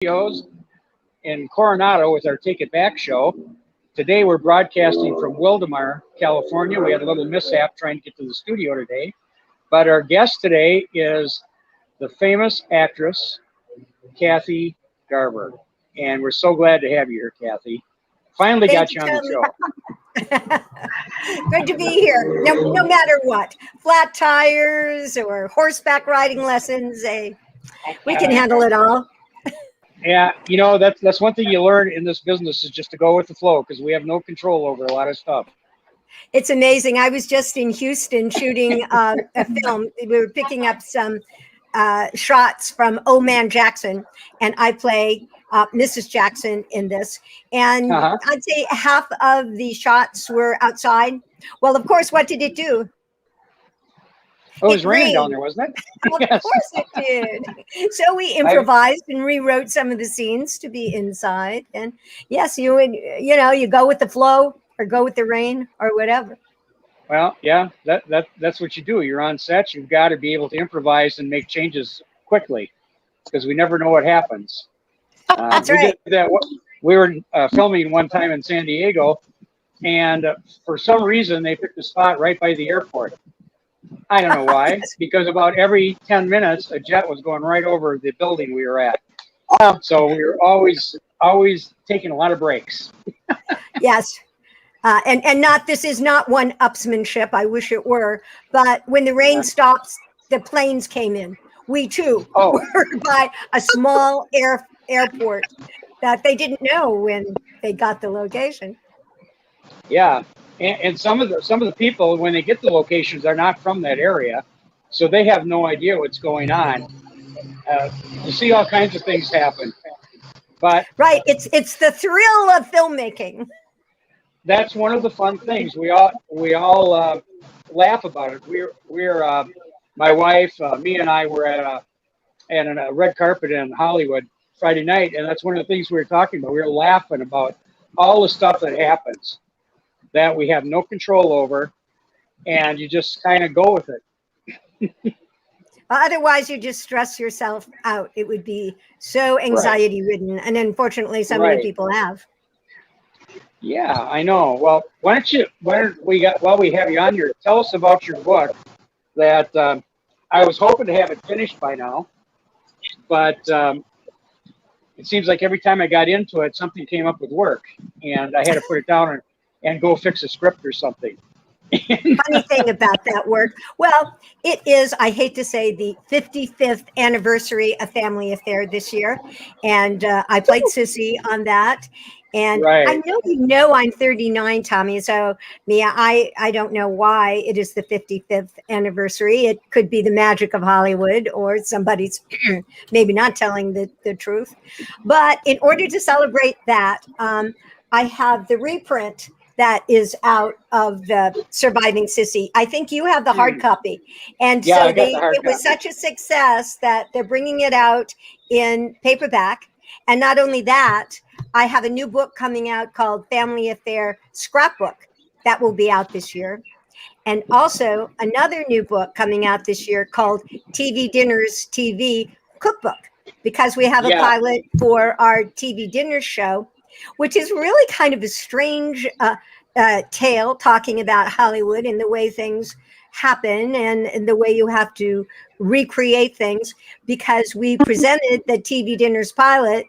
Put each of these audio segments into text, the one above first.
studios in Coronado with our Take It Back show. Today we're broadcasting from Wildemar, California. We had a little mishap trying to get to the studio today. But our guest today is the famous actress, Kathy Garver. And we're so glad to have you here, Kathy. Finally got you on the show. Good to be here. No matter what, flat tires or horseback riding lessons, we can handle it all. Yeah, you know, that's one thing you learn in this business is just to go with the flow because we have no control over a lot of stuff. It's amazing. I was just in Houston shooting a film. We were picking up some shots from Old Man Jackson, and I play Mrs. Jackson in this. And I'd say half of the shots were outside. Well, of course, what did it do? Oh, it was raining down there, wasn't it? Of course it did. So we improvised and rewrote some of the scenes to be inside. And yes, you go with the flow or go with the rain or whatever. Well, yeah, that's what you do. You're on set. You've got to be able to improvise and make changes quickly because we never know what happens. That's right. We were filming one time in San Diego, and for some reason they picked a spot right by the airport. I don't know why, because about every 10 minutes a jet was going right over the building we were at. So we were always taking a lot of breaks. Yes. And this is not one-upsmanship. I wish it were. But when the rain stops, the planes came in. We too were by a small airport that they didn't know when they got the location. Yeah, and some of the people when they get the locations are not from that area, so they have no idea what's going on. You see all kinds of things happen, but right, it's the thrill of filmmaking. That's one of the fun things. We all laugh about it. We're my wife, me and I were at a red carpet in Hollywood Friday night, and that's one of the things we were talking about. We were laughing about all the stuff that happens that we have no control over, and you just kind of go with it. Otherwise, you just stress yourself out. It would be so anxiety-ridden, and unfortunately, so many people have. Yeah, I know. Well, while we have you on here, tell us about your book that I was hoping to have it finished by now, but it seems like every time I got into it, something came up with work, and I had to put it down and go fix a script or something. Funny thing about that work. Well, it is, I hate to say, the 55th anniversary of Family Affair this year, and I played Cissy on that. And I know I'm 39, Tommy. So, Mia, I don't know why it is the 55th anniversary. It could be the magic of Hollywood or somebody's maybe not telling the truth. But in order to celebrate that, I have the reprint that is out of the Surviving Cissy. I think you have the hard copy. And so it was such a success that they're bringing it out in paperback. And not only that, I have a new book coming out called Family Affair Scrapbook that will be out this year. And also another new book coming out this year called TV Dinners TV Cookbook, because we have a pilot for our TV Dinners show, which is really kind of a strange tale talking about Hollywood and the way things happen and the way you have to recreate things, because we presented the TV Dinners pilot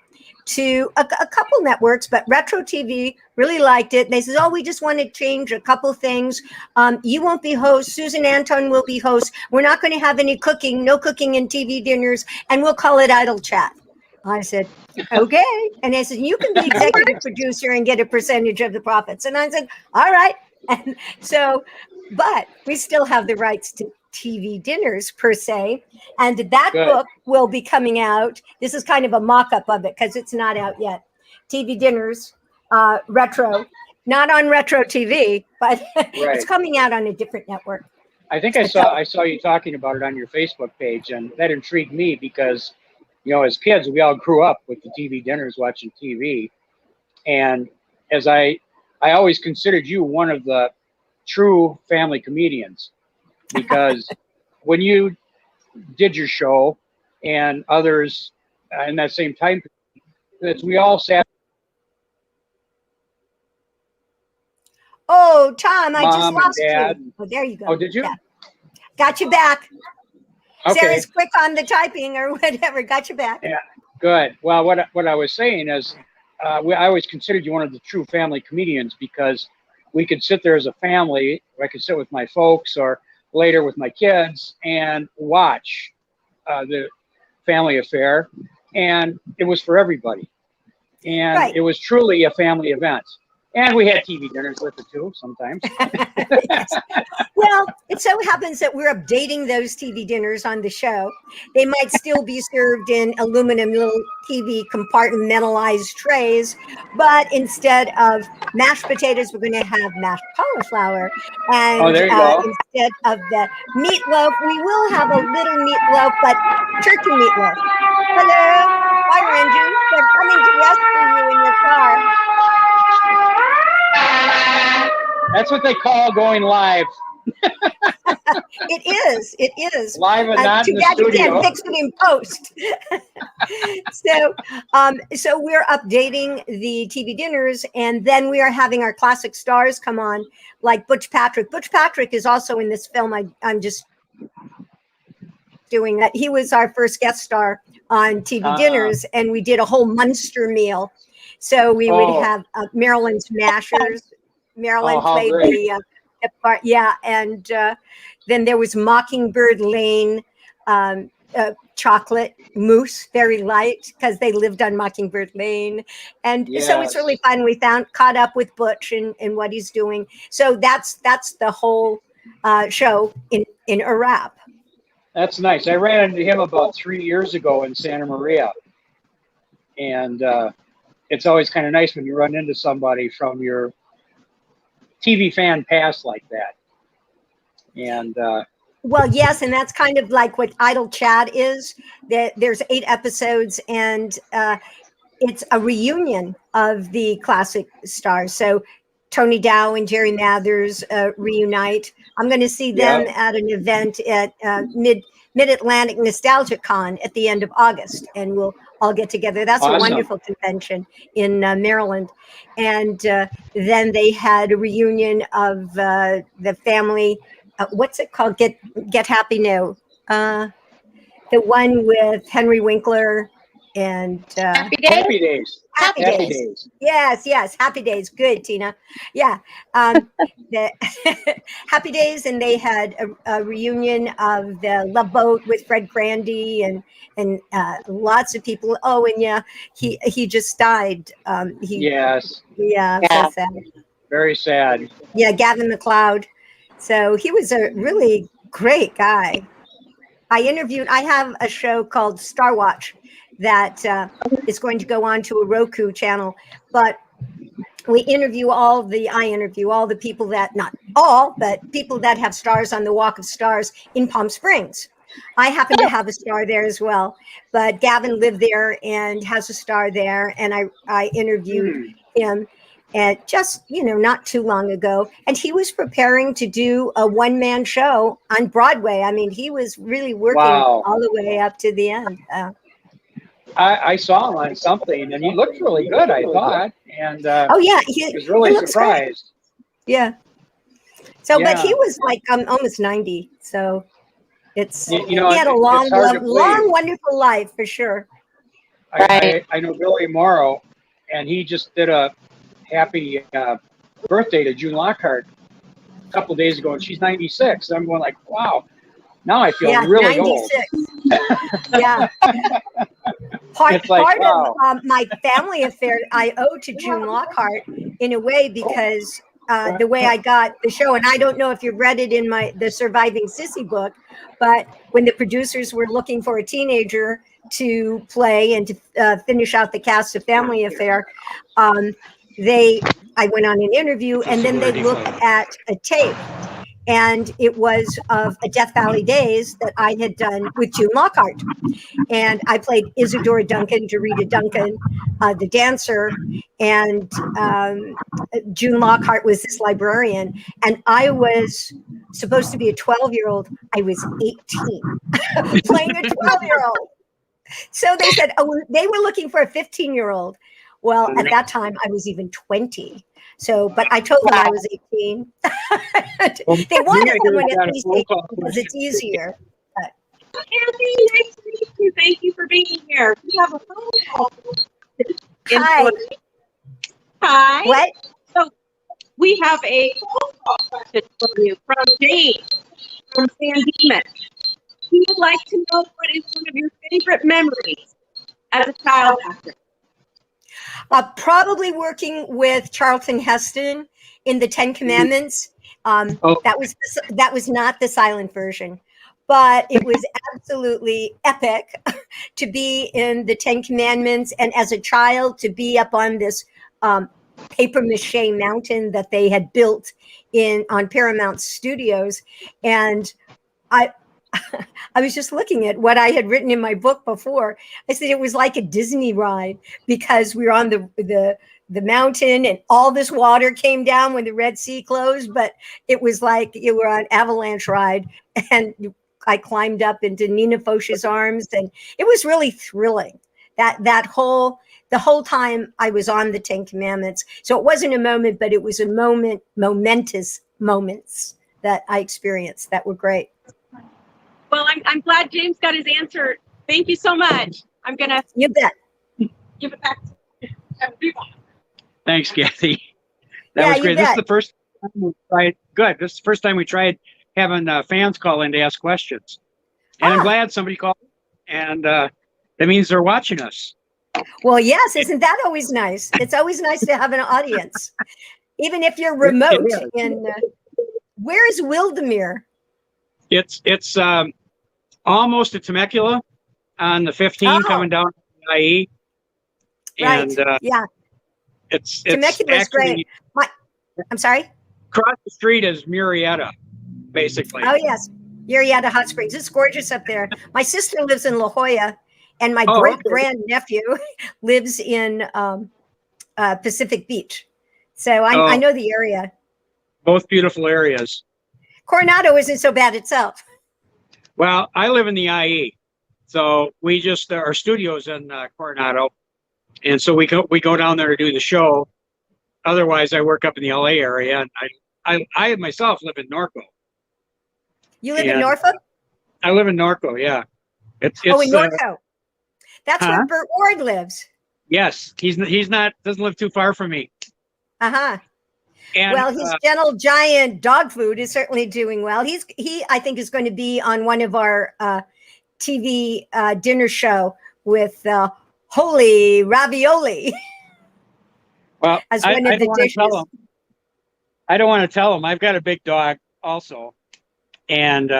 to a couple networks, but Retro TV really liked it. They said, we just want to change a couple things. You won't be host. Susan Anton will be host. We're not going to have any cooking, no cooking in TV Dinners, and we'll call it Idle Chat. I said, okay. And they said, you can be executive producer and get a percentage of the profits. And I said, all right. And so, but we still have the rights to TV Dinners per se. And that book will be coming out. This is kind of a mock-up of it because it's not out yet. TV Dinners, Retro, not on Retro TV, but it's coming out on a different network. I think I saw you talking about it on your Facebook page, and that intrigued me because, you know, as kids, we all grew up with the TV Dinners watching TV. And as I always considered you one of the true family comedians, because when you did your show and others in that same time, that we all sat, Oh, Tom, I just mom and lost dad. you. Oh, there you go. Oh, did you? Yeah. Got you back. Okay. Sarah's quick on the typing or whatever. Got you back. Yeah. Good. Well, what I was saying is, I always considered you one of the true family comedians because we could sit there as a family. I could sit with my folks or later with my kids and watch the family affair, and it was for everybody. And Right. it was truly a family event. And we had TV dinners with it too sometimes. Yes. Well, it so happens that we're updating those TV dinners on the show. They might still be served in aluminum little TV compartmentalized trays, but instead of mashed potatoes, we're going to have mashed cauliflower. And Oh, there you go. instead of the meatloaf, we will have a little meatloaf, but turkey meatloaf. Hello, fire engines. They're coming to rescue you in your car. That's what they call going live. It is. It is. Live and not Too in the bad you studio. can't fix it in post. So we're updating the TV dinners, and then we are having our classic stars come on, like Butch Patrick. Butch Patrick is also in this film. I'm just doing that. He was our first guest star on TV dinners, and we did a whole Munster meal. So we would have Maryland's Mashers. Marilyn played the part, yeah, and then there was Mockingbird Lane, chocolate mousse, very light because they lived on Mockingbird Lane, and so it's really fun. We caught up with Butch and what he's doing. So that's the whole show in a wrap. That's nice. I ran into him about 3 years ago in Santa Maria, and it's always kind of nice when you run into somebody from your TV fan past like that. And well, yes, and that's kind of like what Idle Chat is. There's 8 episodes, and it's a reunion of the classic stars. So Tony Dow and Jerry Mathers reunite. I'm going to see them at an event at Mid-Atlantic Nostalgia Con at the end of August, and we'll all get together. That's awesome. A wonderful convention in Maryland. And then they had a reunion of the family. What's it called? Get Happy Now. The one with Henry Winkler and Happy Days. Happy Days. Yes. Happy Days. Good, Tina. Yeah. The Happy Days, and they had a reunion of the Love Boat with Fred Grandy and lots of people. Oh, and yeah, he just died. Yes. Yeah. So sad. Very sad. Yeah, Gavin McLeod. So he was a really great guy. I have a show called Star Watch that is going to go on to a Roku channel, but I interview all the people that, not all, but people that have stars on the Walk of Stars in Palm Springs. I happen to have a star there as well, but Gavin lived there and has a star there, and I interviewed him and just, not too long ago, and he was preparing to do a one-man show on Broadway. I mean, he was really working all the way up to the end. I saw him on something, and he looked really good, I thought. And he was really surprised. Great. Yeah. So, but he was like almost 90. So it's he had a long, wonderful life for sure. I know Billy Morrow, and he just did a happy birthday to June Lockhart a couple of days ago, and she's 96. I'm going like, wow. Now I feel really 96. Old. Yeah. Part of my family affair I owe to June Lockhart in a way, because the way I got the show, and I don't know if you've read it in the Surviving Cissy book, but when the producers were looking for a teenager to play and to finish out the cast of Family Affair, I went on an interview, and then they looked at a tape. And it was of a Death Valley Days that I had done with June Lockhart. And I played Isadora Duncan, Dorita Duncan, the dancer. And June Lockhart was this librarian. And I was supposed to be a 12-year-old. I was 18 playing a 12-year-old. So they said, oh, they were looking for a 15-year-old. Well, at that time, I was even 20. So, but I told them I was 18. Well, They wanted someone got at a least phone 18 call. because it's easier. Kathy, nice to meet you. Thank you for being here. We have a phone call. Hi. Hi. What? So we have a phone call question for you from James from San Dimas. He would like to know what is one of your favorite memories as a child actor. Probably working with Charlton Heston in the Ten Commandments. Oh. That was not the silent version, but it was absolutely epic to be in the Ten Commandments, and as a child to be up on this paper mache mountain that they had built on Paramount Studios, and I was just looking at what I had written in my book before. I said it was like a Disney ride because we were on the mountain and all this water came down when the Red Sea closed, but it was like you were on avalanche ride, and I climbed up into Nina Foch's arms, and it was really thrilling. The whole time I was on the Ten Commandments. So it wasn't a moment, but it was momentous moments that I experienced that were great. Well, I'm glad James got his answer. Thank you so much. I'm going to You bet. give it back to everyone. Thanks, Kathy. That was great. This is the first time we tried. Good. This is the first time we tried having fans call in to ask questions. And I'm glad somebody called, and that means they're watching us. Well, yes. Isn't that always nice? It's always nice to have an audience, even if you're remote. Where is Wildermere? It's almost to Temecula on the 15 coming down to the IE. Right. And, yeah. It's Temecula's great. I'm sorry? Across the street is Murrieta, basically. Oh, yes. Murrieta Hot Springs. It's gorgeous up there. My sister lives in La Jolla, and my great-grandnephew lives in Pacific Beach. So I know the area. Both beautiful areas. Coronado isn't so bad itself. Well, I live in the IE. So we just, our studio's in Coronado. And so we go down there to do the show. Otherwise, I work up in the LA area, and I myself live in Norco. You live in Norfolk? I live in Norco, yeah. It's in Norco. That's where Burt Ward lives. Yes, he's not doesn't live too far from me. Uh-huh. And, well, his Gentle Giant dog food is certainly doing well. He I think is going to be on one of our TV dinner show with Holy Ravioli. Well, as one of the dishes. I don't want to tell him. I've got a big dog also, and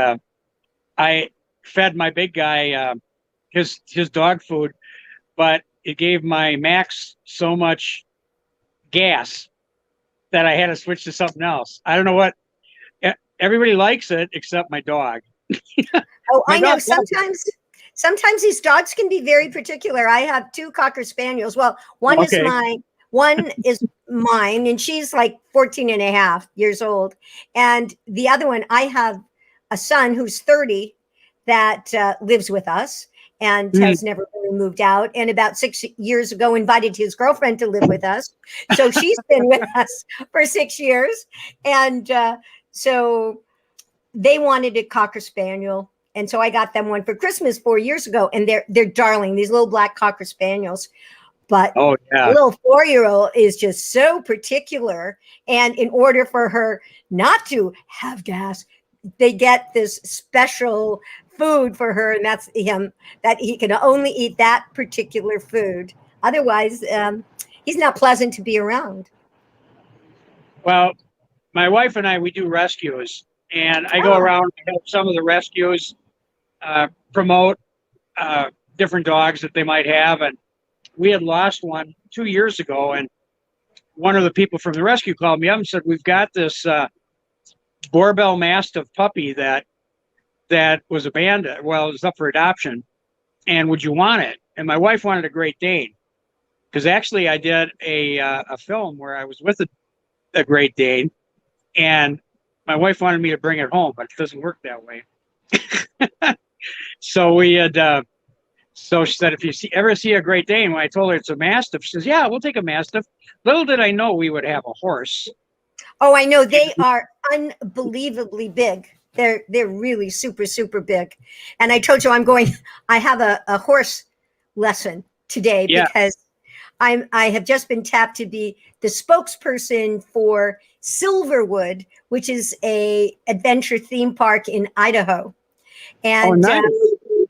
I fed my big guy his dog food, but it gave my Max so much gas that I had to switch to something else. I don't know what. Everybody likes it except my dog. Oh, I know. Sometimes these dogs can be very particular. I have 2 Cocker Spaniels. Well, one is mine, and she's like 14 and a half years old. And the other one, I have a son who's 30 that lives with us and has never really moved out. And about 6 years ago, invited his girlfriend to live with us. So she's been with us for 6 years. And so they wanted a Cocker Spaniel. And so I got them one for Christmas 4 years ago. And they're darling, these little black Cocker Spaniels. But the little 4-year-old is just so particular. And in order for her not to have gas, they get this special food for her, and that's him, that he can only eat that particular food. Otherwise, he's not pleasant to be around. Well, my wife and I, we do rescues, and I go around and help some of the rescues promote different dogs that they might have. And we had lost one 2 years ago, and one of the people from the rescue called me up and said, we've got this Borbell Mastiff puppy that was abandoned. Well, it was up for adoption, and would you want it? And my wife wanted a Great Dane, because actually I did a film where I was with a Great Dane, and my wife wanted me to bring it home, but it doesn't work that way. So So she said, if you ever see a Great Dane, when I told her it's a Mastiff, she says, yeah, we'll take a Mastiff. Little did I know we would have a horse. Oh, I know. They are unbelievably big. They're really super, super big. And I told you I have a horse lesson today because I have just been tapped to be the spokesperson for Silverwood, which is a adventure theme park in Idaho. And nice.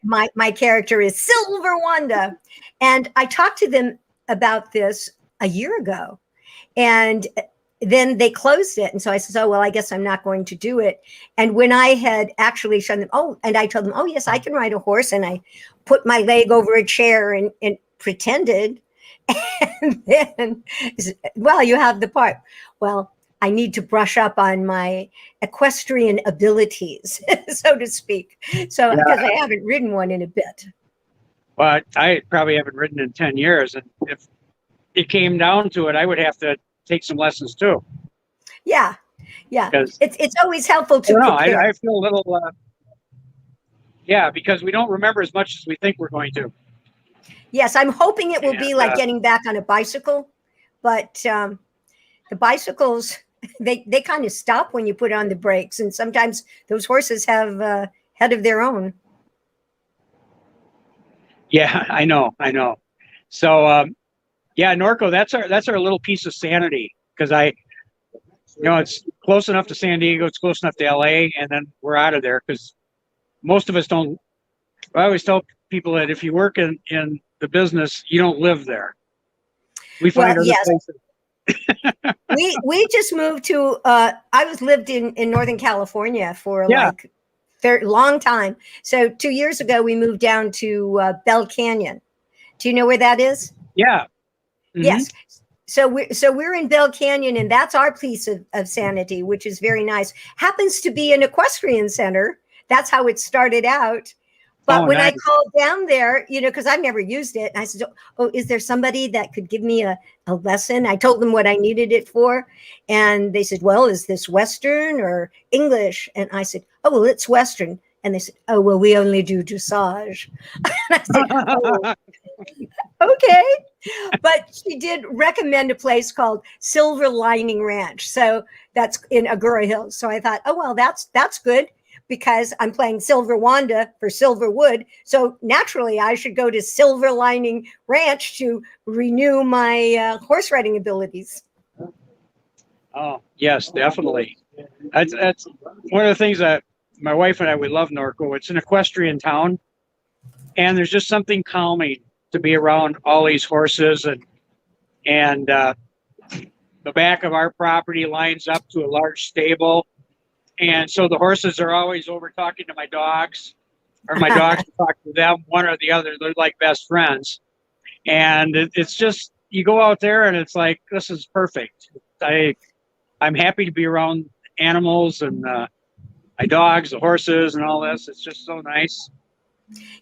My character is Silver Wanda. And I talked to them about this a year ago. And then they closed it. And so I said, oh, well, I guess I'm not going to do it. And when I had actually shown them, and I told them, oh, yes, I can ride a horse. And I put my leg over a chair and pretended. And then, well, you have the part. Well, I need to brush up on my equestrian abilities, so to speak. So, because I haven't ridden one in a bit. Well, I probably haven't ridden in 10 years. And if it came down to it, I would have to take some lessons too. Yeah. It's always helpful to prepare. I feel a little, because we don't remember as much as we think we're going to. Yes, I'm hoping it will be like getting back on a bicycle, but the bicycles, they kind of stop when you put on the brakes, and sometimes those horses have a head of their own. Yeah, I know. So, Norco, that's our little piece of sanity, because it's close enough to San Diego, it's close enough to LA, and then we're out of there, because most of us don't. I always tell people that if you work in the business, you don't live there. We find other places. we just moved to I lived in Northern California for like a long time. So 2 years ago we moved down to Bell Canyon. Do you know where that is? Yeah. Mm-hmm. Yes. So we're in Bell Canyon, and that's our piece of sanity, which is very nice. Happens to be an equestrian center. That's how it started out. But when I called down there, because I've never used it, and I said, oh, is there somebody that could give me a lesson? I told them what I needed it for. And they said, well, is this Western or English? And I said, oh, well, it's Western. And they said, oh, well, we only do dressage. And I said, oh, okay. But she did recommend a place called Silver Lining Ranch. So that's in Agoura Hills. So I thought, oh, well, that's good, because I'm playing Silver Wanda for Silverwood. So naturally, I should go to Silver Lining Ranch to renew my horse riding abilities. Oh, yes, definitely. That's one of the things that my wife and I, we love Norco. It's an equestrian town, and there's just something calming to be around all these horses. And the back of our property lines up to a large stable. And so the horses are always over talking to my dogs, or my dogs talk to them, one or the other. They're like best friends. And it's just, you go out there and it's like, this is perfect. I'm happy to be around animals and my dogs, the horses and all this. It's just so nice.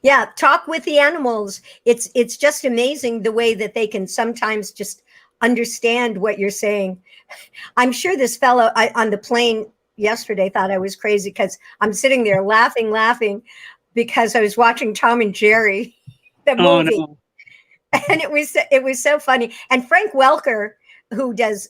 Yeah, talk with the animals. It's just amazing the way that they can sometimes just understand what you're saying. I'm sure this fellow on the plane yesterday thought I was crazy, because I'm sitting there laughing because I was watching Tom and Jerry, the movie. No. And it was so funny. And Frank Welker, who does,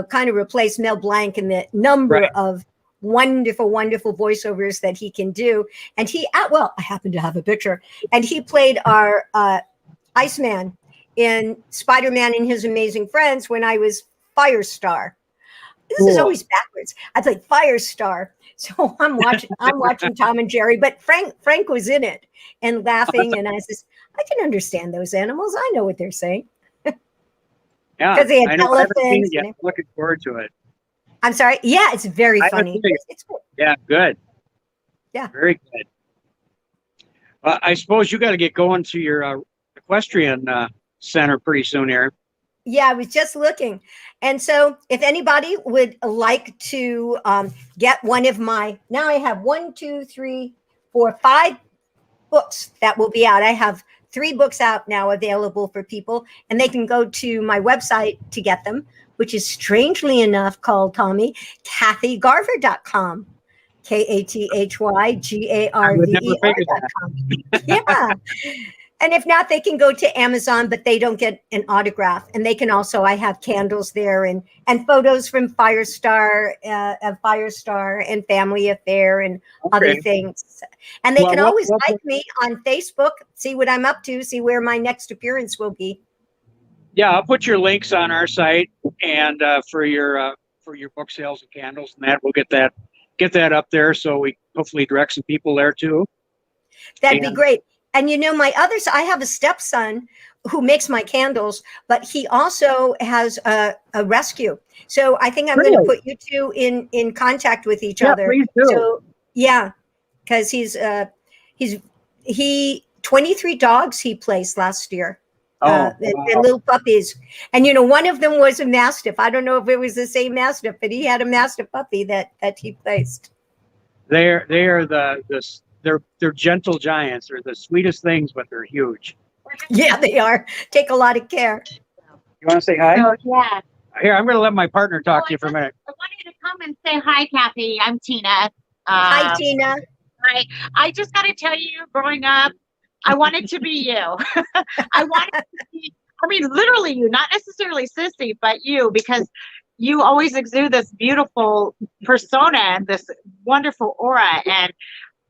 kind of replace Mel Blanc in the number of wonderful voiceovers that he can do. And I happen to have a picture, and he played our Iceman in Spider-Man and His Amazing Friends when I was Firestar. This is always backwards. I played Firestar. So I'm watching Tom and Jerry, but Frank was in it and laughing. And I says, I can understand those animals. I know what they're saying. Yeah. Because they had elephants. Looking forward to it. I'm sorry. Yeah, it's very funny. It's good. Yeah, good. Yeah. Very good. I suppose you got to get going to your equestrian center pretty soon here. Yeah, I was just looking. And so if anybody would like to get one of now I have 5 books that will be out. I have 3 books out now available for people, and they can go to my website to get them, which is strangely enough called, Tommy, KathyGarver.com. KathyGarver.com. Yeah. And if not, they can go to Amazon, but they don't get an autograph. And they can also, I have candles there and photos from Firestar and Family Affair and other things. And they can always like me on Facebook, see what I'm up to, see where my next appearance will be. Yeah, I'll put your links on our site and for your book sales and candles and that. We'll get that up there so we hopefully direct some people there too. That'd be great. And I have a stepson who makes my candles, but he also has a rescue. So I think I'm going to put you two in contact with each other. Please do. So yeah, because he 23 dogs he placed last year. Wow. And little puppies. And one of them was a Mastiff. I don't know if it was the same Mastiff, but he had a Mastiff puppy that he placed. They're gentle giants. They're the sweetest things, but they're huge. Yeah, they are. Take a lot of care. You want to say hi? Oh, yeah. Here, I'm going to let my partner talk to you for a minute. I want you to come and say hi, Kathy. I'm Tina. Hi, Tina. Hi. I just got to tell you, growing up, I wanted to be you. I wanted to be, literally you, not necessarily Cissy, but you, because you always exude this beautiful persona and this wonderful aura. And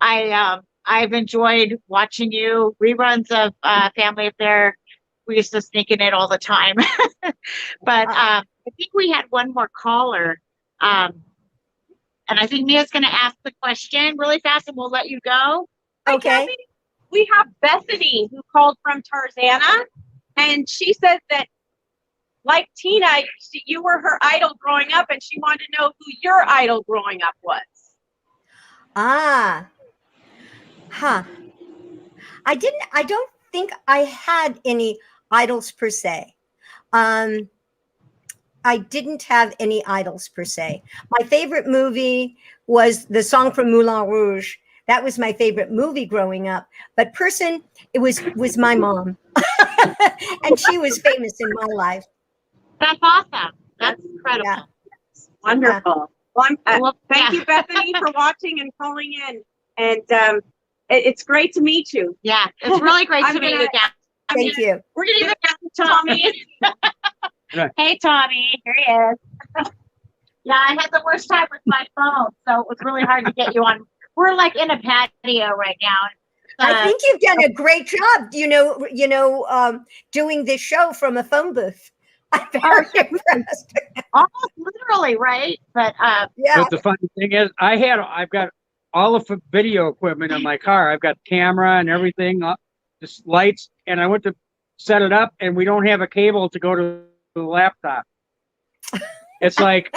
I've enjoyed watching you reruns of Family Affair. We used to sneak in it all the time. But I think we had one more caller. And I think Mia's going to ask the question really fast and we'll let you go. Okay. We have Bethany who called from Tarzana, and she said that, like Tina, you were her idol growing up, and she wanted to know who your idol growing up was. I don't think I had any idols per se. I didn't have any idols per se. My favorite movie was the song from Moulin Rouge. That was my favorite movie growing up. But person, it was my mom. And she was famous in my life. That's awesome. That's incredible. Yeah. Wonderful. Well, thank you, Bethany, for watching and calling in. And it's great to meet you. Yeah, it's really great to meet you again. Thank you. We're going to give it back to Tommy. Hey, Tommy. Here he is. Yeah, I had the worst time with my phone, so it was really hard to get you on. We're like in a patio right now. I think you've done a great job, doing this show from a phone booth. I'm very impressed. Almost literally, right? But yeah. But the funny thing is, I've got all the video equipment in my car. I've got camera and everything, just lights, and I went to set it up, and we don't have a cable to go to the laptop. It's like,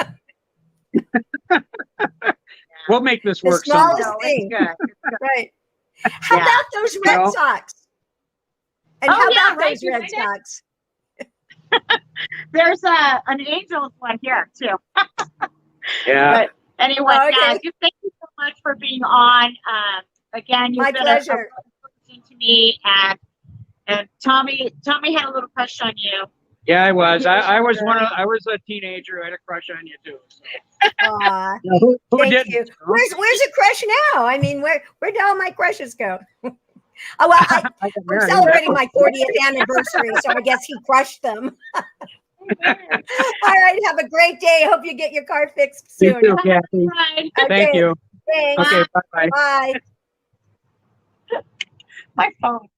we'll make this work The smallest somehow. thing. it's good. Right. How about those Red Sox? And how about those Red Sox? There's an Angels one here too. Yeah. But anyway, just thank you so much for being on. Again, you've My been pleasure. a person to me, and Tommy had a little crush on you. Yeah, I was. I was a teenager who had a crush on you too. So. Aw, Who thank didn't? you. Where's a crush now? Where did all my crushes go? Oh, well, I'm celebrating my 40th anniversary, so I guess he crushed them. All right, have a great day. Hope you get your car fixed You soon. too, Kathy. Right. Thank you. Thanks. Okay, bye-bye. Bye. My phone.